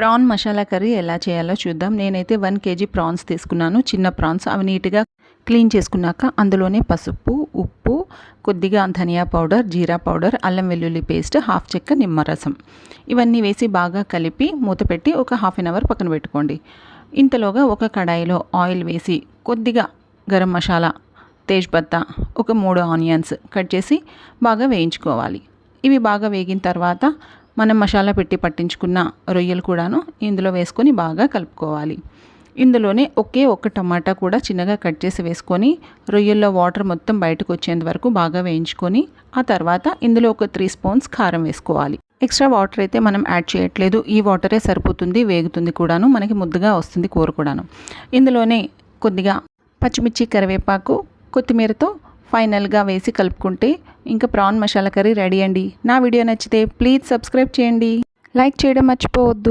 PRAN masala curry ఎలా చేయాలో చూద్దాం. నేనైతే 1 kg ప్రాన్స్ తీసుకున్నాను. చిన్న ప్రాన్స్. అవి నీట్గా క్లీన్ చేసుకున్నాక అందులోనే పసుపు, ఉప్పు, కొద్దిగా ధనియా పౌడర్, జీరా పౌడర్, అల్లం వెల్లుల్లి పేస్ట్, హాఫ్ చెక్క నిమ్మరసం ఇవన్నీ వేసి బాగా కలిపి మూత పెట్టి ఒక హాఫ్ అన్ అవర్ పక్కన పెట్టుకోండి. ఇంతలోగా ఒక కడాయిలో ఆయిల్ వేసి కొద్దిగా గరం మసాలా, తేజ్పత్తా, ఒక 3 ఆనియన్స్ కట్ చేసి బాగా వేయించుకోవాలి. ఇవి బాగా వేగిన తర్వాత మనం మసాలా పెట్టి పట్టించుకున్న రొయ్యలు కూడాను ఇందులో వేసుకొని బాగా కలుపుకోవాలి. ఇందులోనే ఒక్క టమాటా కూడా చిన్నగా కట్ చేసి వేసుకొని రొయ్యల్లో వాటర్ మొత్తం బయటకు వచ్చేంత వరకు బాగా వేయించుకొని ఆ తర్వాత ఇందులో ఒక 3 స్పూన్స్ కారం వేసుకోవాలి. ఎక్స్ట్రా వాటర్ అయితే మనం యాడ్ చేయట్లేదు. ఈ వాటరే సరిపోతుంది, వేగుతుంది కూడాను, మనకి ముద్దగా వస్తుంది కూర కూడాను. ఇందులోనే కొద్దిగా పచ్చిమిర్చి, కరివేపాకు, కొత్తిమీరతో ఫైనల్గా వేసి కలుపుకుంటే ఇంకా ప్రాన్ మసాలా కర్రీ రెడీ అండి. నా వీడియో నచ్చితే ప్లీజ్ సబ్స్క్రైబ్ చేయండి, లైక్ చేయడం మర్చిపోవద్దు.